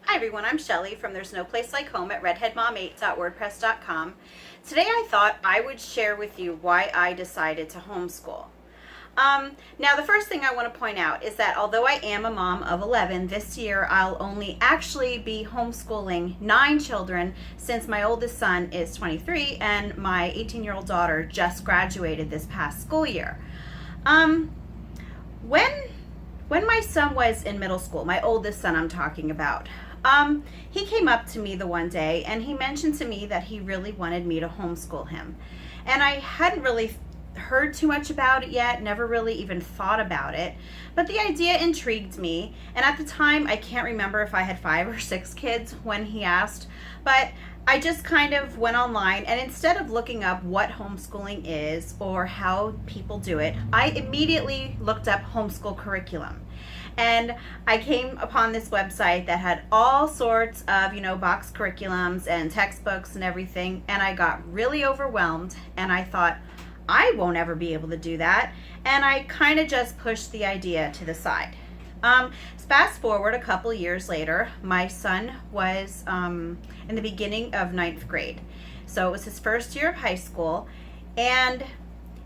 Hi everyone, I'm Shelly from There's No Place Like Home at redheadmom8.wordpress.com. Today I thought I would share with you why I decided to homeschool. Now the first thing I want to point out is that although I am a mom of 11, this year I'll only actually be homeschooling 9 children since my oldest son is 23 and my 18-year-old daughter just graduated this past school year. When my son was in middle school, my oldest son I'm talking about, he came up to me the one day and he mentioned to me that he really wanted me to homeschool him. And I hadn't really heard too much about it yet, never really even thought about it, but the idea intrigued me. And at the time, I can't remember if I had 5 or 6 kids when he asked, but I just kind of went online, and instead of looking up what homeschooling is or how people do it, I immediately looked up homeschool curriculum. And I came upon this website that had all sorts of, box curriculums and textbooks and everything, and I got really overwhelmed, and I thought, I won't ever be able to do that, and I kind of just pushed the idea to the side. Fast forward a couple years later, my son was in the beginning of 9th grade. So it was his first year of high school, and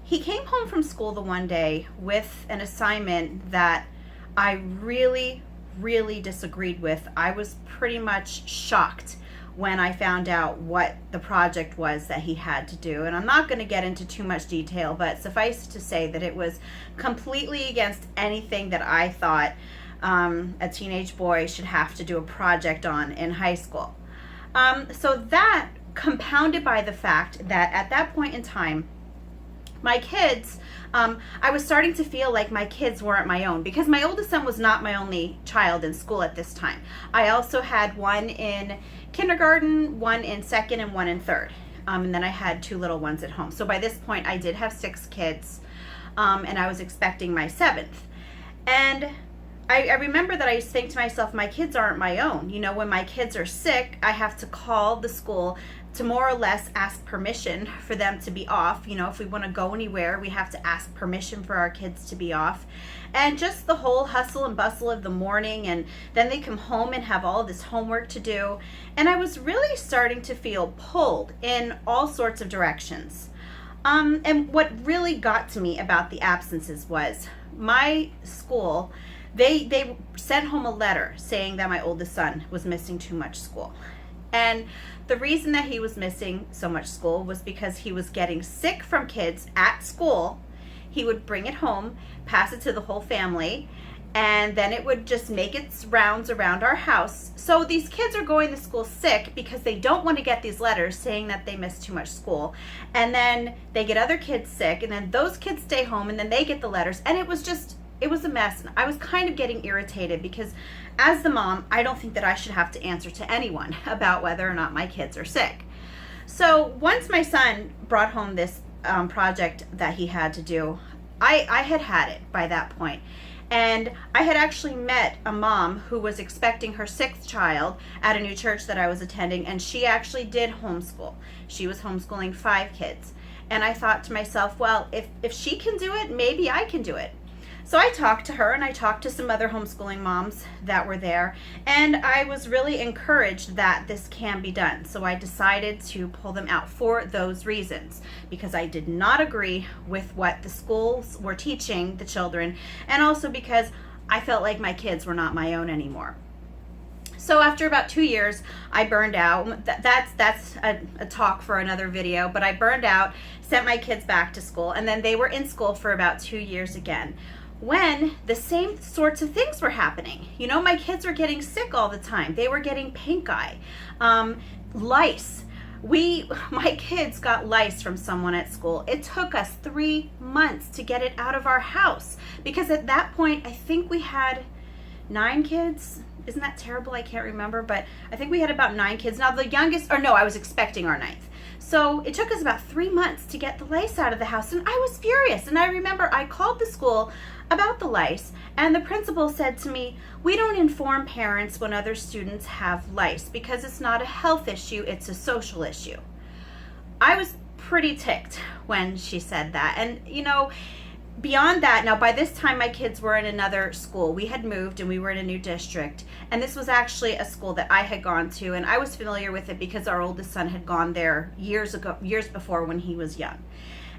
he came home from school the one day with an assignment that I really, really disagreed with. I was pretty much shocked when I found out what the project was that he had to do. And I'm not going to get into too much detail, but suffice to say that it was completely against anything that I thought a teenage boy should have to do a project on in high school. So that, compounded by the fact that at that point in time, my kids, I was starting to feel like my kids weren't my own, because my oldest son was not my only child in school at this time. I also had one in kindergarten, one in 2nd, and one in 3rd. And then I had 2 little ones at home. So by this point, I did have 6 kids, and I was expecting my 7th. And I remember that I used to think to myself, my kids aren't my own. When my kids are sick, I have to call the school to more or less ask permission for them to be off. If we want to go anywhere, we have to ask permission for our kids to be off. And just the whole hustle and bustle of the morning, and then they come home and have all this homework to do. And I was really starting to feel pulled in all sorts of directions. And what really got to me about the absences was my school, they sent home a letter saying that my oldest son was missing too much school. And the reason that he was missing so much school was because he was getting sick from kids at school. He would bring it home, pass it to the whole family, and then it would just make its rounds around our house. So these kids are going to school sick because they don't want to get these letters saying that they missed too much school. And then they get other kids sick, and then those kids stay home, and then they get the letters. And it was a mess. And I was kind of getting irritated because as the mom, I don't think that I should have to answer to anyone about whether or not my kids are sick. So once my son brought home this project that he had to do, I had it by that point. And I had actually met a mom who was expecting her 6th child at a new church that I was attending, and she actually did homeschool. She was homeschooling 5 kids. And I thought to myself, well, if she can do it, maybe I can do it. So I talked to her, and I talked to some other homeschooling moms that were there, and I was really encouraged that this can be done. So I decided to pull them out for those reasons, because I did not agree with what the schools were teaching the children, and also because I felt like my kids were not my own anymore. So after about 2 years, I burned out. That's a talk for another video, but I burned out, sent my kids back to school, and then they were in school for about 2 years again, when the same sorts of things were happening. My kids were getting sick all the time. They were getting pink eye, lice. My kids got lice from someone at school. It took us 3 months to get it out of our house, because at that point, I think we had 9 kids. Isn't that terrible? I can't remember, but I think we had about 9 kids. Now the youngest, or no, I was expecting our 9th. So it took us about 3 months to get the lice out of the house, and I was furious. And I remember I called the school about the lice, and the principal said to me, we don't inform parents when other students have lice because it's not a health issue, it's a social issue. I was pretty ticked when she said that. And beyond that, now by this time my kids were in another school. We had moved and we were in a new district. And this was actually a school that I had gone to, and I was familiar with it because our oldest son had gone there years before when he was young.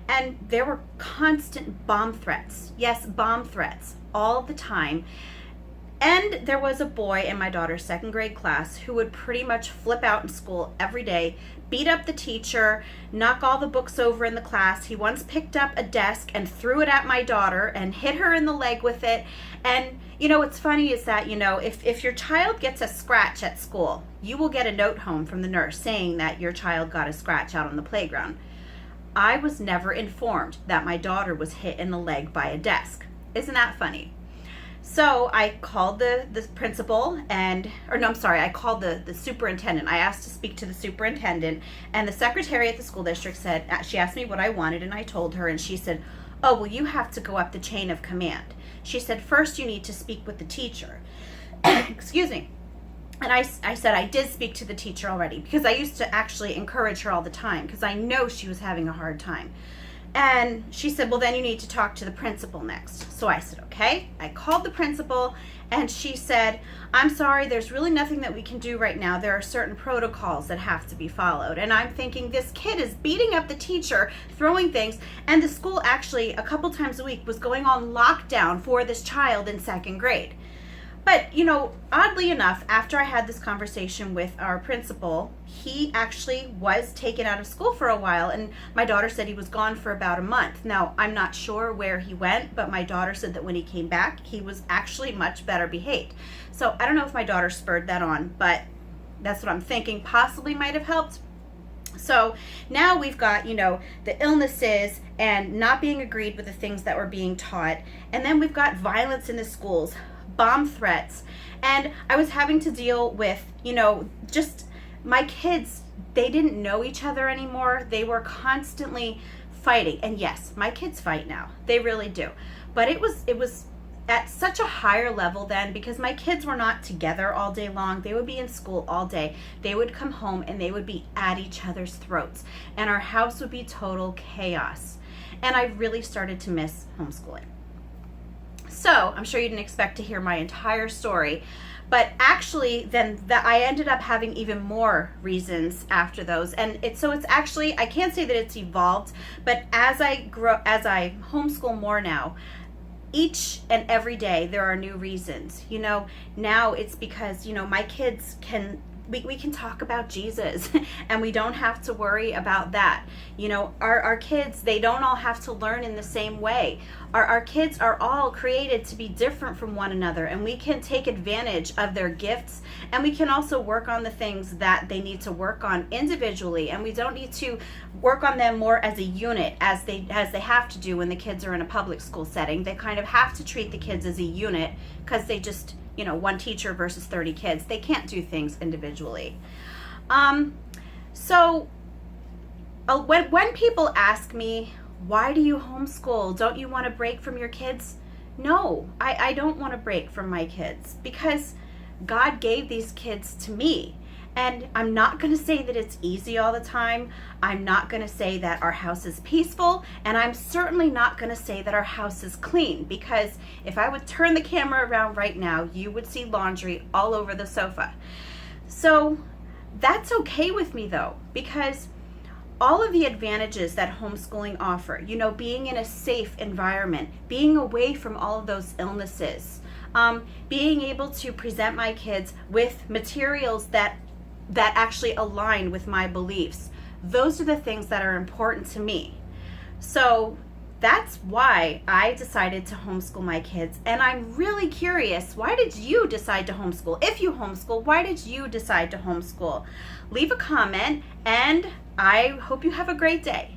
And there were constant bomb threats. Yes, bomb threats all the time. And there was a boy in my daughter's second grade class who would pretty much flip out in school every day, beat up the teacher, knock all the books over in the class. He once picked up a desk and threw it at my daughter and hit her in the leg with it. And, what's funny is that, if your child gets a scratch at school, you will get a note home from the nurse saying that your child got a scratch out on the playground. I was never informed that my daughter was hit in the leg by a desk. Isn't that funny? So I called the principal I called the superintendent. I asked to speak to the superintendent, and the secretary at the school district she asked me what I wanted, and I told her, and she said, "Oh, well, you have to go up the chain of command." She said, "First you need to speak with the teacher." Excuse me. And I said I did speak to the teacher already, because I used to actually encourage her all the time because I know she was having a hard time. And she said, "Well, then you need to talk to the principal next." So I said, okay. I called the principal, and she said, "I'm sorry, there's really nothing that we can do right now. There are certain protocols that have to be followed." And I'm thinking, this kid is beating up the teacher, throwing things, and the school actually a couple times a week was going on lockdown for this child in second grade. But, oddly enough, after I had this conversation with our principal, he actually was taken out of school for a while, and my daughter said he was gone for about a month. Now, I'm not sure where he went, but my daughter said that when he came back, he was actually much better behaved. So I don't know if my daughter spurred that on, but that's what I'm thinking possibly might have helped. So now we've got, the illnesses and not being agreed with the things that were being taught, and then we've got violence in the schools, bomb threats, and I was having to deal with, just my kids. They didn't know each other anymore. They were constantly fighting. And yes, my kids fight now. They really do. But it was at such a higher level then, because my kids were not together all day long. They would be in school all day. They would come home and they would be at each other's throats, and our house would be total chaos. And I really started to miss homeschooling. So I'm sure you didn't expect to hear my entire story, but actually then I ended up having even more reasons after those. And it's actually, I can't say that it's evolved, but as I homeschool more now, each and every day there are new reasons. Now it's because, my kids we can talk about Jesus and we don't have to worry about that. Our kids, they don't all have to learn in the same way. Our kids are all created to be different from one another, and we can take advantage of their gifts, and we can also work on the things that they need to work on individually, and we don't need to work on them more as a unit as they have to do when the kids are in a public school setting. They kind of have to treat the kids as a unit because they just one teacher versus 30 kids. They can't do things individually. So when people ask me, why do you homeschool? Don't you want to break from your kids? No, I don't want to break from my kids, because God gave these kids to me. And I'm not going to say that it's easy all the time. I'm not going to say that our house is peaceful. And I'm certainly not going to say that our house is clean, because if I would turn the camera around right now, you would see laundry all over the sofa. So that's okay with me though, because all of the advantages that homeschooling offer, being in a safe environment, being away from all of those illnesses, being able to present my kids with materials that actually align with my beliefs. Those are the things that are important to me. So that's why I decided to homeschool my kids. And I'm really curious, why did you decide to homeschool? If you homeschool, why did you decide to homeschool? Leave a comment, and I hope you have a great day.